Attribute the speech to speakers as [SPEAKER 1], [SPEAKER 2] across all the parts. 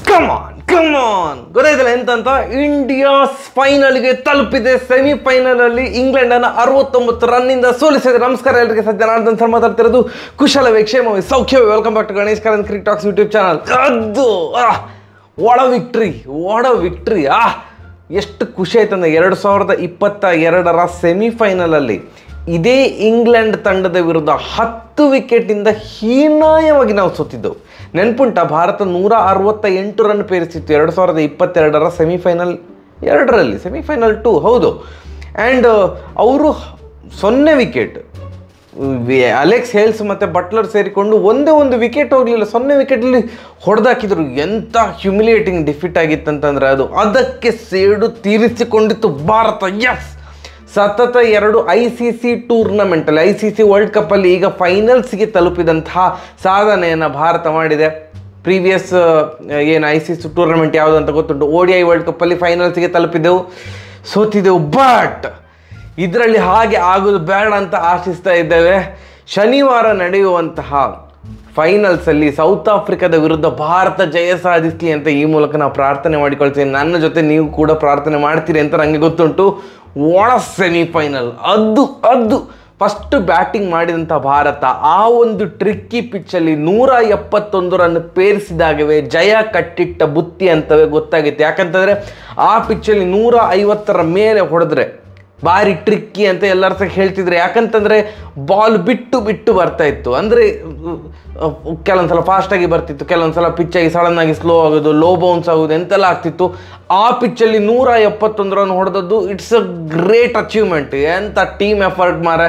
[SPEAKER 1] ಕಮಾನ್ ಗೊತ್ತಾಯ್ತಲ್ಲ ಎಂತಂತ ಇಂಡಿಯಾ ಫೈನಲ್ಗೆ ತಲುಪಿದೆ. ಸೆಮಿಫೈನಲ್ ಅಲ್ಲಿ ಇಂಗ್ಲೆಂಡ್ ಅನ್ನು 69 ರನ್ನಿಂದ ಸೋಲಿಸಿದೆ. ನಮಸ್ಕಾರ ಎಲ್ಲರಿಗೆ, ಸದ್ಯ ನಾನು ಸರ್ ಮಾತಾಡ್ತಿರೋದು. ಕುಶಲವೇ, ಕ್ಷೇಮವೇ, ಸೌಖ್ಯವೇ. Welcome back to Ganesh Karanth cricket talks YouTube channel. ಅದು ಒಡ ವಿಕ್ಟ್ರಿ ಎಷ್ಟು ಖುಷಿ ಆಯ್ತಂದ್ರೆ 2022 ಸೆಮಿಫೈನಲ್ ಅಲ್ಲಿ ಇದೇ ಇಂಗ್ಲೆಂಡ್ ತಂಡದ ವಿರುದ್ಧ 10 ವಿಕೆಟಿಂದ ಹೀನಾಯವಾಗಿ ನಾವು ಸೋತಿದ್ದೆವು. ನೆನ್ಪುಂಟ, ಭಾರತ 168 ರನ್ ಪೇರಿಸಿತ್ತು 2022 ಸೆಮಿಫೈನಲ್ 2ರಲ್ಲಿ, ಸೆಮಿಫೈನಲ್ 2 ಹೌದು. ಆ್ಯಂಡ್ ಅವರು 0 ವಿಕೆಟ್, ಅಲೆಕ್ಸ್ ಹೇಲ್ಸ್ ಮತ್ತು ಬಟ್ಲರ್ ಸೇರಿಕೊಂಡು ಒಂದೇ ವಿಕೆಟ್ ಹೋಗಲಿಲ್ಲ, 0 ವಿಕೆಟಲ್ಲಿ ಹೊಡೆದಾಕಿದ್ರು. ಎಂಥ ಹ್ಯುಮಿಲಿಯೇಟಿಂಗ್ ಡಿಫೀಟ್ ಆಗಿತ್ತಂತಂದರೆ ಅದಕ್ಕೆ ಸೇಡು ತೀರಿಸಿಕೊಂಡಿತ್ತು ಭಾರತ. ಎಸ್, ಸತತ 2 ICC ಟೂರ್ನಮೆಂಟಲ್ಲಿ, ICC ವರ್ಲ್ಡ್ ಕಪ್ಪಲ್ಲಿ ಈಗ ಫೈನಲ್ಸ್ಗೆ ತಲುಪಿದಂತಹ ಸಾಧನೆಯನ್ನು ಭಾರತ ಮಾಡಿದೆ. ಪ್ರೀವಿಯಸ್ ಏನು ICC ಟೂರ್ನಮೆಂಟ್ ಯಾವುದು ಅಂತ ಗೊತ್ತುಂಟು. ODI ವರ್ಲ್ಡ್ ಕಪ್ಪಲ್ಲಿ ಫೈನಲ್ಸ್ಗೆ ತಲುಪಿದೆವು, ಸೋತಿದ್ದೆವು. ಬಟ್ ಇದರಲ್ಲಿ ಹಾಗೆ ಆಗೋದು ಬೇಡ ಅಂತ ಆಶಿಸ್ತಾ ಇದ್ದೇವೆ. ಶನಿವಾರ ನಡೆಯುವಂತಹ ಫೈನಲ್ಸಲ್ಲಿ ಸೌತ್ ಆಫ್ರಿಕಾದ ವಿರುದ್ಧ ಭಾರತ ಜಯ ಸಾಧಿಸಲಿ ಅಂತ ಈ ಮೂಲಕ ನಾವು ಪ್ರಾರ್ಥನೆ ಮಾಡಿಕೊಳ್ತೀನಿ. ನನ್ನ ಜೊತೆ ನೀವು ಕೂಡ ಪ್ರಾರ್ಥನೆ ಮಾಡ್ತೀರಿ ಅಂತ ನನಗೆ ಗೊತ್ತುಂಟು. ಒಳ ಸೆಮಿಫೈನಲ್ ಅದು ಫಸ್ಟ್ ಬ್ಯಾಟಿಂಗ್ ಮಾಡಿದಂಥ ಭಾರತ ಆ ಒಂದು ಟ್ರಿಕ್ಕಿ ಪಿಚ್ಚಲ್ಲಿ 171 ರನ್ ಪೇರಿಸಿದಾಗವೇ ಜಯ ಕಟ್ಟಿಟ್ಟ ಬುತ್ತಿ ಅಂತವೇ ಗೊತ್ತಾಗಿತ್ತು. ಯಾಕಂತಂದರೆ ಆ ಪಿಚ್ಚಲ್ಲಿ 150ರ ಮೇಲೆ ಹೊಡೆದ್ರೆ ಭಾರಿ ಟ್ರಿಕ್ಕಿ ಅಂತ ಎಲ್ಲರ ಸಹ ಹೇಳ್ತಿದ್ರೆ. ಯಾಕಂತಂದರೆ ಬಾಲ್ ಬಿಟ್ಟು ಬರ್ತಾ ಇತ್ತು. ಅಂದರೆ ಕೆಲವೊಂದ್ಸಲ ಫಾಸ್ಟಾಗಿ ಬರ್ತಿತ್ತು, ಕೆಲವೊಂದ್ಸಲ ಪಿಚ್ಚಾಗಿ ಸಡನ್ನಾಗಿ ಸ್ಲೋ ಆಗೋದು, ಲೋ ಬೌನ್ಸ್ ಆಗೋದು, ಎಂತೆಲ್ಲ ಆಗ್ತಿತ್ತು. ಆ ಪಿಚ್ಚಲ್ಲಿ 171 ರನ್ ಹೊಡೆದದ್ದು ಇಟ್ಸ್ ಅ ಗ್ರೇಟ್ ಅಚೀವ್ಮೆಂಟ್. ಎಂಥ ಟೀಮ್ ಎಫರ್ಟ್ ಮಾರ.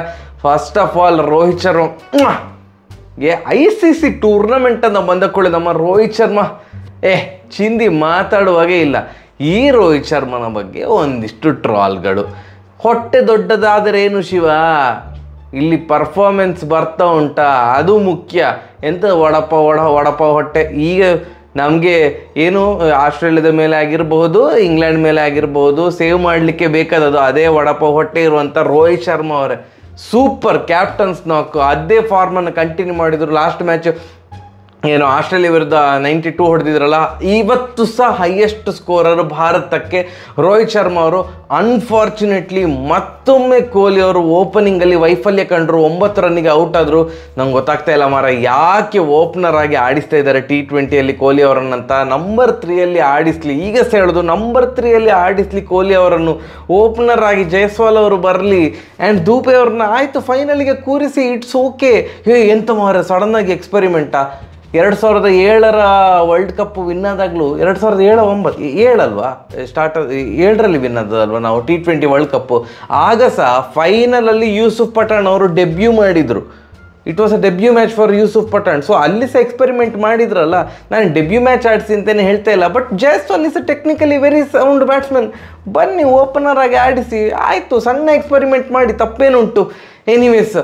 [SPEAKER 1] First of all Rohit Sharma ICC tournament ಅಂತ ಬಂದ ಕೂಡ ನಮ್ಮ ರೋಹಿತ್ ಶರ್ಮಾ ಚಿಂದಿ ಮಾತಾಡುವಾಗೇ ಇಲ್ಲ. ಈ ರೋಹಿತ್ ಶರ್ಮನ ಬಗ್ಗೆ ಒಂದಿಷ್ಟು ಟ್ರಾಲ್ಗಳು. ಹೊಟ್ಟೆ ದೊಡ್ಡದಾದರೆ ಏನು ಶಿವ, ಇಲ್ಲಿ ಪರ್ಫಾರ್ಮೆನ್ಸ್ ಬರ್ತಾ ಉಂಟಾ ಅದು ಮುಖ್ಯ. ಎಂತ ವಡಪ ಹೊಟ್ಟೆ. ಈಗ ನಮಗೆ ಏನು ಆಸ್ಟ್ರೇಲಿಯಾದ ಮೇಲೆ ಆಗಿರಬಹುದು, ಇಂಗ್ಲೆಂಡ್ ಮೇಲೆ ಆಗಿರಬಹುದು, ಸೇವ್ ಮಾಡಲಿಕ್ಕೆ ಬೇಕಾದದು ಅದೇ ವಡಪ ಹೊಟ್ಟೆ ಇರುವಂಥ ರೋಹಿತ್ ಶರ್ಮಾ ಅವರೇ. ಸೂಪರ್ ಕ್ಯಾಪ್ಟನ್ಸ್ ನಾಕ್, ಅದೇ ಫಾರ್ಮನ್ನು ಕಂಟಿನ್ಯೂ ಮಾಡಿದರು. ಲಾಸ್ಟ್ ಮ್ಯಾಚ್ ಏನು ಆಸ್ಟ್ರೇಲಿಯಾ ವಿರುದ್ಧ 92 ಹೊಡೆದಿದ್ರಲ್ಲ, ಇವತ್ತು ಸಹ ಹೈಯೆಸ್ಟ್ ಸ್ಕೋರರು ಭಾರತಕ್ಕೆ ರೋಹಿತ್ ಶರ್ಮಾ ಅವರು. ಅನ್ಫಾರ್ಚುನೇಟ್ಲಿ ಮತ್ತೊಮ್ಮೆ ಕೊಹ್ಲಿ ಅವರು ಓಪನಿಂಗಲ್ಲಿ ವೈಫಲ್ಯ ಕಂಡರು, 9 ರನ್ನಿಗೆ ಔಟ್ ಆದರು. ನಂಗೆ ಗೊತ್ತಾಗ್ತಾ ಇಲ್ಲ ಮಾರ, ಯಾಕೆ ಓಪನರ್ ಆಗಿ ಆಡಿಸ್ತಾ ಇದ್ದಾರೆ T20ಯಲ್ಲಿ ಕೊಹ್ಲಿ ಅವರನ್ನಂತ. ನಂಬರ್ 3ಯಲ್ಲಿ ಆಡಿಸ್ಲಿ, ಈಗ ಹೇಳೋದು ನಂಬರ್ 3ಯಲ್ಲಿ ಆಡಿಸ್ಲಿ ಕೊಹ್ಲಿ ಅವರನ್ನು. ಓಪನರ್ ಆಗಿ ಜೈಸ್ವಾಲ್ ಅವರು ಬರಲಿ ಆ್ಯಂಡ್ ದೂಬೆ ಅವ್ರನ್ನ ಆಯಿತು ಫೈನಲಿಗೆ ಕೂರಿಸಿ, ಇಟ್ಸ್ ಓಕೆ. ಎಂತ ಮಾರ ಸಡನ್ನಾಗಿ ಎಕ್ಸ್ಪೆರಿಮೆಂಟಾ. 2007 ವರ್ಲ್ಡ್ ಕಪ್ ವಿನ್ ಆದಾಗಲೂ 2007 ಅಲ್ವಾ ಸ್ಟಾರ್ಟ್, 7ರಲ್ಲಿ ವಿನ್ ಆದಲ್ವ ನಾವು T20 ವರ್ಲ್ಡ್ ಕಪ್ಪು. ಆಗ ಸಹ ಫೈನಲಲ್ಲಿ ಯೂಸುಫ್ ಪಠಾಣ್ ಅವರು ಡೆಬ್ಯೂ ಮಾಡಿದರು. It was a debut match for Yusuf Pathan. So ಅಲ್ಲಿ ಸಹ ಎಕ್ಸ್ಪೆರಿಮೆಂಟ್ ಮಾಡಿದ್ರಲ್ಲ. ನಾನು ಡೆಬ್ಯೂ ಮ್ಯಾಚ್ ಆಡಿಸಿ ಅಂತಲೇ ಹೇಳ್ತಾ ಇಲ್ಲ, but Jaiswal is technically very sound batsman. ಬನ್ನಿ ಓಪನರ್ ಆಗಿ ಆಡಿಸಿ, ಆಯಿತು, ಸಣ್ಣ ಎಕ್ಸ್ಪೆರಿಮೆಂಟ್ ಮಾಡಿ, ತಪ್ಪೇನುಂಟು. ಎನಿವೇಸ್,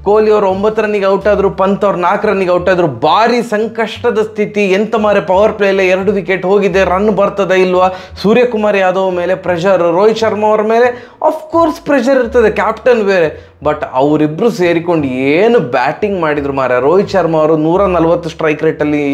[SPEAKER 1] ಕೊಹ್ಲಿ ಅವರು 9 ರನ್ನಿಗೆ ಔಟ್ ಆದರು, ಪಂತ್ ಅವ್ರು 4 ರನ್ನಿಗೆ ಔಟ್ ಆದರು. ಭಾರಿ ಸಂಕಷ್ಟದ ಸ್ಥಿತಿ. ಎಂತ ಮಾರೆ, ಪವರ್ ಪ್ಲೇಯಲ್ಲೇ 2 ವಿಕೆಟ್ ಹೋಗಿದೆ, ರನ್ ಬರ್ತದ ಇಲ್ವಾ? ಸೂರ್ಯಕುಮಾರ್ ಯಾದವ್ ಮೇಲೆ ಪ್ರೆಷರ್, ರೋಹಿತ್ ಶರ್ಮಾ ಅವ್ರ ಮೇಲೆ ಆಫ್ಕೋರ್ಸ್ ಪ್ರೆಷರ್ ಇರ್ತದೆ, ಕ್ಯಾಪ್ಟನ್ ಬೇರೆ. ಬಟ್ ಅವರಿಬ್ಬರು ಸೇರಿಕೊಂಡು ಏನು ಬ್ಯಾಟಿಂಗ್ ಮಾಡಿದ್ರು ಮಾರೆ. ರೋಹಿತ್ ಶರ್ಮಾ ಅವರು 140 ಸ್ಟ್ರೈಕ್ ರೇಟಲ್ಲಿ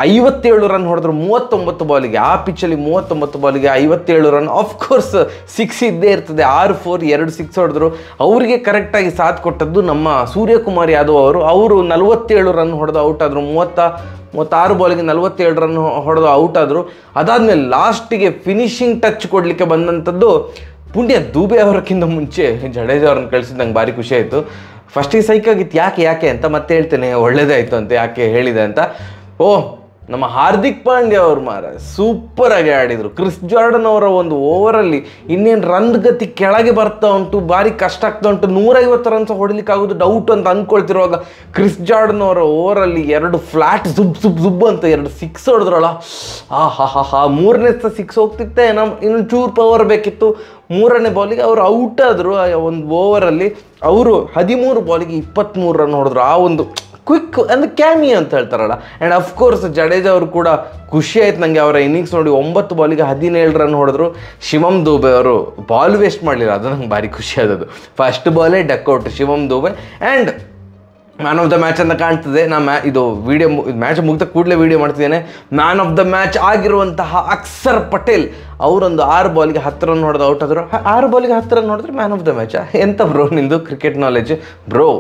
[SPEAKER 1] 57 ರನ್ ಹೊಡೆದ್ರು 39 ಬಾಲಿಗೆ. ಆ ಪಿಚ್ಚಲ್ಲಿ 39 ಬಾಲಿಗೆ 57 ರನ್. ಆಫ್ಕೋರ್ಸ್ 6 ಇದ್ದೇ ಇರ್ತದೆ. 6-4 2 6 ಹೊಡೆದ್ರು. ಅವರಿಗೆ ಕರೆಕ್ಟಾಗಿ ಸಾಥ್ ಕೊಟ್ಟದ್ದು ನಮ್ಮ ಸೂರ್ಯಕುಮಾರ್ ಯಾದವ್ ಅವರು 47 ರನ್ ಹೊಡೆದು ಔಟ್ ಆದರು. 36 ಬಾಲಿಗೆ 47 ರನ್ ಹೊಡೆದು ಔಟ್ ಆದರು. ಅದಾದಮೇಲೆ ಲಾಸ್ಟಿಗೆ ಫಿನಿಶಿಂಗ್ ಟಚ್ ಕೊಡಲಿಕ್ಕೆ ಬಂದಂಥದ್ದು ಪುಣ್ಯ ದೂಬೆ ಅವರಕ್ಕಿಂತ ಮುಂಚೆ ಜಡೇಜಾ ಅವ್ರನ್ನ ಕಳಿಸಿದ್ದು ನಂಗೆ ಭಾರಿ ಖುಷಿ ಆಯಿತು. ಫಸ್ಟಿಗೆ ಸೈಕಾಗಿತ್ತು, ಯಾಕೆ ಅಂತ ಮತ್ತೆ ಹೇಳ್ತೇನೆ, ಒಳ್ಳೇದಾಯಿತು ಅಂತ ಯಾಕೆ ಹೇಳಿದೆ ಅಂತ. ನಮ್ಮ ಹಾರ್ದಿಕ್ ಪಾಂಡ್ಯ ಅವರು ಮಾರ ಸೂಪರಾಗಿ ಆಡಿದರು. ಕ್ರಿಸ್ ಜಾರ್ಡನ್ ಅವರ ಒಂದು ಓವರಲ್ಲಿ ಇನ್ನೇನು ರನ್ ಗತಿ ಕೆಳಗೆ ಬರ್ತಾ ಉಂಟು, ಭಾರಿ ಕಷ್ಟ ಆಗ್ತಾ ಉಂಟು. 150 ರನ್ಸ್ ಹೊಡಿಲಿಕ್ಕಾಗೋದು ಡೌಟ್ ಅಂತ ಅಂದ್ಕೊಳ್ತಿರುವಾಗ ಕ್ರಿಸ್ ಜಾರ್ಡನ್ ಅವರ ಓವರಲ್ಲಿ 2 ಫ್ಲ್ಯಾಟ್ ಜುಬ್ ಅಂತ 2 6 ಹೊಡೆದ್ರಲ್ಲ. ಮೂರನೇ 6 ಹೋಗ್ತಿತ್ತೆ, ಇನ್ನು ಚೂರು ಪವರ್ ಬೇಕಿತ್ತು. 3ನೇ ಬಾಲಿಗೆ ಅವರು ಔಟ್ ಆದರು. ಒಂದು ಓವರಲ್ಲಿ ಅವರು 13 ಬಾಲಿಗೆ 23 ರನ್ ಹೊಡೆದ್ರು. ಆ ಒಂದು ಕ್ವಿಕ್ ಅಂದರೆ ಕ್ಯಾಮಿ ಅಂತ ಹೇಳ್ತಾರಲ್ಲ. ಆ್ಯಂಡ್ ಅಫ್ಕೋರ್ಸ್ ಜಡೇಜಾ ಅವರು ಕೂಡ ಖುಷಿ ಆಯ್ತು ನನಗೆ ಅವರ ಇನ್ನಿಂಗ್ಸ್ ನೋಡಿ. 9 ಬಾಲಿಗೆ 17 ರನ್ ಹೊಡೆದ್ರು. ಶಿವಮ್ ದೂಬೆ ಅವರು ಬಾಲ್ ವೇಸ್ಟ್ ಮಾಡಲಿಲ್ಲ, ಅದು ನಂಗೆ ಭಾರಿ ಖುಷಿ ಆದದ್ದು. ಫಸ್ಟ್ ಬಾಲೇ duck out Shivam Dube. And man of the match ಅಂತ ಕಾಣ್ತದೆ. ನಾ ಇದು ವಿಡಿಯೋ ಮ್ಯಾಚ್ ಮುಗಿದ ಕೂಡಲೇ ವಿಡಿಯೋ ಮಾಡ್ತಿದ್ದೇನೆ. ಮ್ಯಾನ್ ಆಫ್ ದ ಮ್ಯಾಚ್ ಆಗಿರುವಂತಹ ಅಕ್ಷರ್ ಪಟೇಲ್ ಅವರೊಂದು 6 ಬಾಲ್ಗೆ 10 ರನ್ ಹೊಡೆದು ಔಟ್ ಆದರು. 6 ಬಾಲ್ಗೆ 10 ರನ್ ಹೊಡೆದ್ರೆ ಮ್ಯಾನ್ ಆಫ್ ದ ಮ್ಯಾಚಾ? ಎಂತ ಬ್ರೋ ನಿಂದು ಕ್ರಿಕೆಟ್ ನಾಲೆಜ್ ಬ್ರೋ?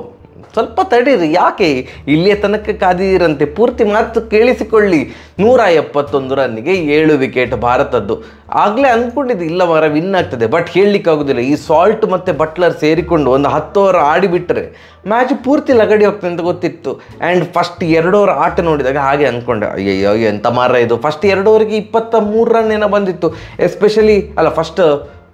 [SPEAKER 1] ಸ್ವಲ್ಪ ತಡೀರಿ, ಯಾಕೆ ಇಲ್ಲಿಯ ತನಕ ಕಾದಿರಂತೆ? ಪೂರ್ತಿ ಮಾತು ಕೇಳಿಸಿಕೊಳ್ಳಿ. 171 ರನ್ನಿಗೆ 7 ವಿಕೆಟ್ ಭಾರತದ್ದು. ಆಗಲೇ ಅಂದ್ಕೊಂಡಿದ್ದು ಇಲ್ಲ ಮಾರ ವಿನ್ ಆಗ್ತದೆ, ಬಟ್ ಹೇಳಲಿಕ್ಕಾಗೋದಿಲ್ಲ. ಈ ಸಾಲ್ಟ್ ಮತ್ತು ಬಟ್ಲರ್ ಸೇರಿಕೊಂಡು ಒಂದು 10 ಓವರ್ ಆಡಿಬಿಟ್ರೆ ಮ್ಯಾಚ್ ಪೂರ್ತಿ ಲಗಡಿ ಹೋಗ್ತದೆ ಅಂತ ಗೊತ್ತಿತ್ತು. ಆ್ಯಂಡ್ ಫಸ್ಟ್ 2 ಓವರ್ ಆಟ ನೋಡಿದಾಗ ಹಾಗೆ ಅಂದ್ಕೊಂಡೆ, ಅಯ್ಯೋ ಎಂತ ಮಾರ ಇದು. ಫಸ್ಟ್ 2 ಓವರ್ಗೆ 23 ರನ್ ಏನೋ ಬಂದಿತ್ತು. ಎಸ್ಪೆಷಲಿ ಅಲ್ಲ, ಫಸ್ಟ್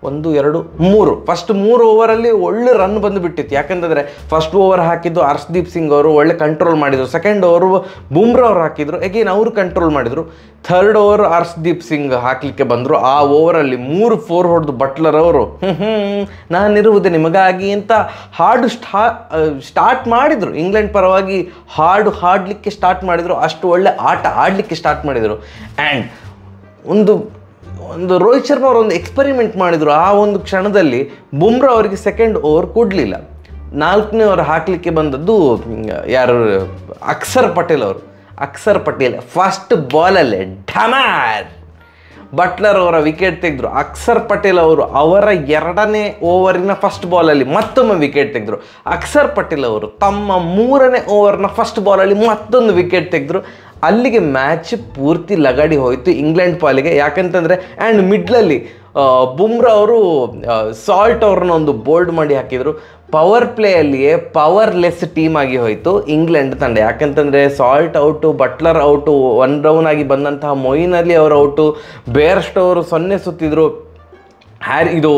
[SPEAKER 1] 1 2 3 ಫಸ್ಟ್ 3 ಓವರಲ್ಲಿ ಒಳ್ಳೆ ರನ್ ಬಂದು ಬಿಟ್ಟಿತ್ತು. ಯಾಕಂತಂದರೆ ಫಸ್ಟ್ ಓವರ್ ಹಾಕಿದ್ದು ಹರ್ಷದೀಪ್ ಸಿಂಗ್ ಅವರು ಒಳ್ಳೆ ಕಂಟ್ರೋಲ್ ಮಾಡಿದರು. ಸೆಕೆಂಡ್ ಓವರು ಬುಮ್ರಾ ಅವರು ಹಾಕಿದರು, ಅಗೇನ್ ಅವರು ಕಂಟ್ರೋಲ್ ಮಾಡಿದರು. ಥರ್ಡ್ ಓವರ್ ಹರ್ಷದೀಪ್ ಸಿಂಗ್ ಹಾಕಲಿಕ್ಕೆ ಬಂದರು. ಆ ಓವರಲ್ಲಿ 3 4 ಹೊಡೆದು ಬಟ್ಲರ್ ಅವರು ನಾನಿರುವುದೇ ನಿಮಗಾಗಿ ಅಂತ ಹಾಡು ಸ್ಟಾರ್ಟ್ ಮಾಡಿದರು. ಇಂಗ್ಲೆಂಡ್ ಪರವಾಗಿ ಹಾಡಲಿಕ್ಕೆ ಸ್ಟಾರ್ಟ್ ಮಾಡಿದರು. ಅಷ್ಟು ಒಳ್ಳೆ ಆಟ ಆಡಲಿಕ್ಕೆ ಸ್ಟಾರ್ಟ್ ಮಾಡಿದರು. ಆ್ಯಂಡ್ ಒಂದು ರೋಹಿತ್ ಶರ್ಮಾ ಅವರು ಒಂದು ಎಕ್ಸ್ಪೆರಿಮೆಂಟ್ ಮಾಡಿದರು. ಆ ಒಂದು ಕ್ಷಣದಲ್ಲಿ ಬುಮ್ರಾ ಅವರಿಗೆ ಸೆಕೆಂಡ್ ಓವರ್ ಕೊಡಲಿಲ್ಲ. 4ನೇ ಓವರ್ ಹಾಕಲಿಕ್ಕೆ ಬಂದದ್ದು ಯಾರು? ಅಕ್ಷರ್ ಪಟೇಲ್ ಅವರು. ಅಕ್ಷರ್ ಪಟೇಲ್ ಫಸ್ಟ್ ಬಾಲಲ್ಲೇ ಢಮಾರ್ ಬಟ್ಲರ್ ಅವರ ವಿಕೆಟ್ ತೆಗೆದರು. ಅಕ್ಷರ್ ಪಟೇಲ್ ಅವರು ಅವರ 2ನೇ ಓವರಿನ ಫಸ್ಟ್ ಬಾಲಲ್ಲಿ ಮತ್ತೊಮ್ಮೆ ವಿಕೆಟ್ ತೆಗೆದರು. ಅಕ್ಷರ್ ಪಟೇಲ್ ಅವರು ತಮ್ಮ 3ನೇ ಓವರ್ನ ಫಸ್ಟ್ ಬಾಲಲ್ಲಿ ಮತ್ತೊಂದು ವಿಕೆಟ್ ತೆಗೆದರು. ಅಲ್ಲಿಗೆ ಮ್ಯಾಚ್ ಪೂರ್ತಿ ಲಗಾಡಿ ಹೋಯಿತು ಇಂಗ್ಲೆಂಡ್ ಪಾಲಿಗೆ. ಯಾಕಂತಂದರೆ ಆ್ಯಂಡ್ ಮಿಡ್ಲಲ್ಲಿ ಬುಮ್ರಾ ಅವರು ಸಾಲ್ಟ್ ಅವ್ರನ್ನ ಒಂದು ಬೋಲ್ಡ್ ಮಾಡಿ ಹಾಕಿದರು. ಪವರ್ ಪ್ಲೇಯಲ್ಲಿಯೇ ಪವರ್ಲೆಸ್ ಟೀಮ್ ಆಗಿ ಹೋಯಿತು ಇಂಗ್ಲೆಂಡ್ ತಂಡ. ಯಾಕಂತಂದರೆ Salt out, Buttler out, 1 down ಆಗಿ ಬಂದಂತಹ ಮೊಯಿನ್ ಅಲಿ ಅವರು ಔಟು, ಬೇರ್ಸ್ಟೋ ಅವರು 0 ಸುತ್ತಿದ್ರು, ಇದು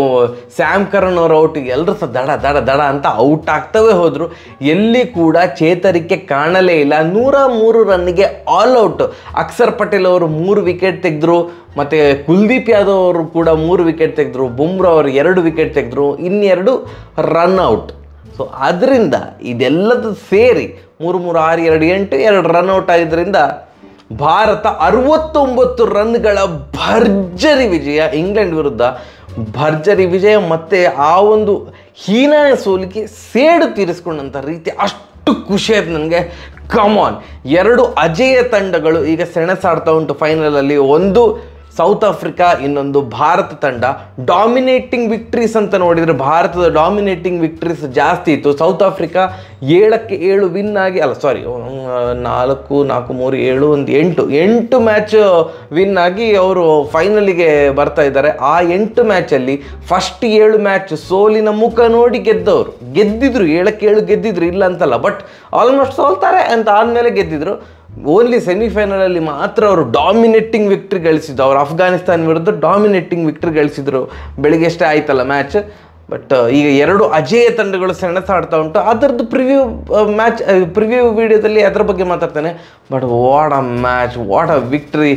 [SPEAKER 1] ಸ್ಯಾಮ್ ಕರನ್ ಅವ್ರ ಔಟ್, ಎಲ್ಲರೂ ಸಹ ದಡ ದಡ ದಡ ಅಂತ ಔಟ್ ಆಗ್ತವೇ ಹೋದರು. ಎಲ್ಲಿ ಕೂಡ ಚೇತರಿಕೆ ಕಾಣಲೇ ಇಲ್ಲ. 103 ರನ್ನಿಗೆ ಆಲ್ ಔಟ್. ಅಕ್ಷರ್ ಪಟೇಲ್ ಅವರು 3 ವಿಕೆಟ್ ತೆಗೆದ್ರು, ಮತ್ತು ಕುಲ್ದೀಪ್ ಯಾದವ್ ಅವರು ಕೂಡ 3 ವಿಕೆಟ್ ತೆಗೆದ್ರು, ಬುಮ್ರಾ ಅವರು 2 ವಿಕೆಟ್ ತೆಗೆದ್ರು, ಇನ್ನೆರಡು ರನ್ ಔಟ್. ಸೊ ಅದರಿಂದ ಇದೆಲ್ಲದು ಸೇರಿ 3 3 6 2 8 2 ರನ್ ಔಟ್ ಆಗಿದ್ದರಿಂದ ಭಾರತ 69 ರನ್ಗಳ ಭರ್ಜರಿ ವಿಜಯ ಇಂಗ್ಲೆಂಡ್ ವಿರುದ್ಧ. ಭರ್ಜರಿ ವಿಜಯ ಮತ್ತು ಆ ಒಂದು ಹೀನಾಯ ಸೋಲಿಗೆ ಸೇಡು ತೀರಿಸ್ಕೊಂಡಂಥ ರೀತಿ ಅಷ್ಟು ಖುಷಿ ಆಯ್ತು ನನಗೆ. ಕಮಾನ್, 2 ಅಜೇಯ ತಂಡಗಳು ಈಗ ಸೆಣಸಾಡ್ತಾ ಉಂಟು ಫೈನಲಲ್ಲಿ. ಒಂದು ಸೌತ್ ಆಫ್ರಿಕಾ, ಇನ್ನೊಂದು ಭಾರತ ತಂಡ. ಡಾಮಿನೇಟಿಂಗ್ ವಿಕ್ಟ್ರೀಸ್ ಅಂತ ನೋಡಿದರೆ ಭಾರತದ ಡಾಮಿನೇಟಿಂಗ್ ವಿಕ್ಟ್ರೀಸ್ ಜಾಸ್ತಿ ಇತ್ತು. ಸೌತ್ ಆಫ್ರಿಕಾ 7ಕ್ಕೆ 7 ವಿನ್ ಆಗಿ, ಅಲ್ಲ ಸಾರಿ 4 4 3 7 8 ಮ್ಯಾಚ್ ವಿನ್ ಆಗಿ ಅವರು ಫೈನಲಿಗೆ ಬರ್ತಾ ಇದ್ದಾರೆ. ಆ 8 ಮ್ಯಾಚಲ್ಲಿ ಫಸ್ಟ್ 7 ಮ್ಯಾಚ್ ಸೋಲಿನ ಮುಖ ನೋಡಿ ಗೆದ್ದಿದ್ರು. 7ಕ್ಕೆ 7 ಗೆದ್ದಿದ್ರು, ಇಲ್ಲ ಅಂತಲ್ಲ, ಬಟ್ ಆಲ್ಮೋಸ್ಟ್ ಸೋಲ್ತಾರೆ ಅಂತ ಆದಮೇಲೆ ಗೆದ್ದಿದ್ರು. ಓನ್ಲಿ ಸೆಮಿಫೈನಲಲ್ಲಿ ಮಾತ್ರ ಅವರು ಡಾಮಿನೇಟಿಂಗ್ ವಿಕ್ಟ್ರಿ ಗಳಿಸಿದ್ರು. ಅವರು ಅಫ್ಘಾನಿಸ್ತಾನ ವಿರುದ್ಧ ಡಾಮಿನೇಟಿಂಗ್ ವಿಕ್ಟ್ರಿ ಗಳಿಸಿದ್ರು. ಬೆಳಿಗ್ಗೆ ಅಷ್ಟೇ ಆಯ್ತಲ್ಲ ಮ್ಯಾಚ್. ಬಟ್ ಈಗ 2 ಅಜೇಯ ತಂಡಗಳು ಸೆಣಸಾಡ್ತಾ ಉಂಟು. ಅದರದ್ದು ಪ್ರಿವ್ಯೂ ವಿಡಿಯೋದಲ್ಲಿ ಅದರ ಬಗ್ಗೆ ಮಾತಾಡ್ತೇನೆ. But what a match, what a victory.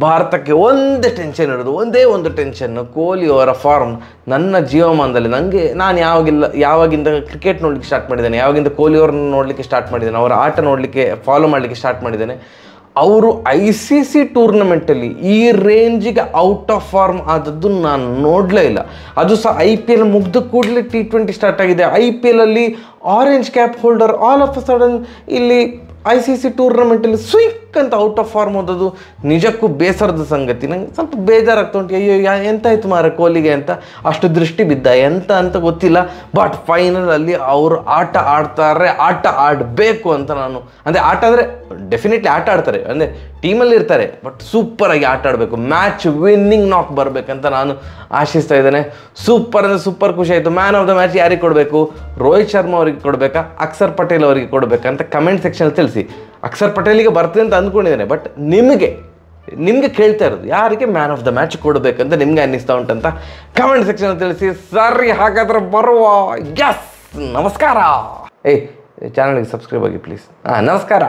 [SPEAKER 1] ಭಾರತಕ್ಕೆ ಒಂದೇ ಟೆನ್ಷನ್ ಇರೋದು, ಒಂದೇ ಒಂದು ಟೆನ್ಷನ್ನು, ಕೊಹ್ಲಿ ಅವರ ಫಾರ್ಮ್. ನನ್ನ ಜೀವಮಾನದಲ್ಲಿ ನಾನು ಯಾವಾಗಿಂದ ಕ್ರಿಕೆಟ್ ನೋಡಲಿಕ್ಕೆ ಸ್ಟಾರ್ಟ್ ಮಾಡಿದ್ದೇನೆ, ಯಾವಾಗಿಂದ ಕೊಹ್ಲಿ ಅವ್ರನ್ನ ನೋಡಲಿಕ್ಕೆ ಸ್ಟಾರ್ಟ್ ಮಾಡಿದ್ದೇನೆ, ಅವರ ಆಟ ನೋಡಲಿಕ್ಕೆ ಫಾಲೋ ಮಾಡಲಿಕ್ಕೆ ಸ್ಟಾರ್ಟ್ ಮಾಡಿದ್ದೇನೆ, ಅವರು ICC ಟೂರ್ನಮೆಂಟಲ್ಲಿ ಈ ರೇಂಜಿಗೆ ಔಟ್ ಆಫ್ ಫಾರ್ಮ್ ಆದದ್ದು ನಾನು ನೋಡಲೇ ಇಲ್ಲ. ಅದು ಸಹ IPL ಮುಗ್ದ ಕೂಡಲೇ T20 ಸ್ಟಾರ್ಟ್ ಆಗಿದೆ. IPL ಅಲ್ಲಿ orange cap holder all of a sudden ಇಲ್ಲಿ ICC ಟೂರ್ನಮೆಂಟಲ್ಲಿ ಸ್ವಿಕ್ ಅಂತ ಔಟ್ ಆಫ್ ಫಾರ್ಮ್ ಹೋದದು ನಿಜಕ್ಕೂ ಬೇಸರದ ಸಂಗತಿ. ನಂಗೆ ಸ್ವಲ್ಪ ಬೇಜಾರಾಗ್ತಾ ಉಂಟು. ಅಯ್ಯೋ ಎಂತಾಯ್ತು ಮಾರ ಕೊಹ್ಲಿಗೆ ಅಂತ, ಅಷ್ಟು ದೃಷ್ಟಿ ಬಿದ್ದ ಎಂತ ಅಂತ ಗೊತ್ತಿಲ್ಲ. ಬಟ್ ಫೈನಲಲ್ಲಿ ಅವರು ಆಟ ಆಡ್ತಾರೆ, ಆಟ ಆಡಬೇಕು ಅಂತ ನಾನು ಆಟ ಅಂದರೆ ಡೆಫಿನೆಟ್ಲಿ ಆಟ ಆಡ್ತಾರೆ, ಅಂದರೆ ಟೀಮಲ್ಲಿ ಇರ್ತಾರೆ, ಬಟ್ ಸೂಪರಾಗಿ ಆಟ ಆಡಬೇಕು, ಮ್ಯಾಚ್ ವಿನ್ನಿಂಗ್ ನಾಕ್ ಬರಬೇಕಂತ ನಾನು ಆಶಿಸ್ತಾ ಇದ್ದೇನೆ. ಸೂಪರ್ ಅಂದರೆ ಸೂಪರ್ ಖುಷಿ ಆಯಿತು. ಮ್ಯಾನ್ ಆಫ್ ದ ಮ್ಯಾಚ್ ಯಾರಿಗೆ ಕೊಡಬೇಕು? ರೋಹಿತ್ ಶರ್ಮಾ ಅವರಿಗೆ ಕೊಡಬೇಕಾ, ಅಕ್ಷರ್ ಪಟೇಲ್ ಅವರಿಗೆ ಕೊಡಬೇಕಂತ ಕಮೆಂಟ್ ಸೆಕ್ಷನ್ ತಿಳಿಸಿ. ಅಕ್ಷರ್ ಪಟೇಲಿಗೆ ಬರ್ತದೆ ಅಂತ ಅಂದ್ಕೊಂಡಿದ್ದೇನೆ, ಬಟ್ ನಿಮಗೆ ಕೇಳ್ತಾ ಇರೋದು ಯಾರಿಗೆ ಮ್ಯಾನ್ ಆಫ್ ದ ಮ್ಯಾಚ್ ಕೊಡಬೇಕಂತ ನಿಮ್ಗೆ ಅನ್ನಿಸ್ತಾ ಉಂಟಂತ ಕಮೆಂಟ್ ಸೆಕ್ಷನ್ ತಿಳಿಸಿ. ಸರಿ, ಹಾಗಾದ್ರೆ ಬರುವ. ನಮಸ್ಕಾರ. ಚಾನಲ್ಗೆ ಸಬ್ಸ್ಕ್ರೈಬ್ ಆಗಿ ಪ್ಲೀಸ್. ನಮಸ್ಕಾರ.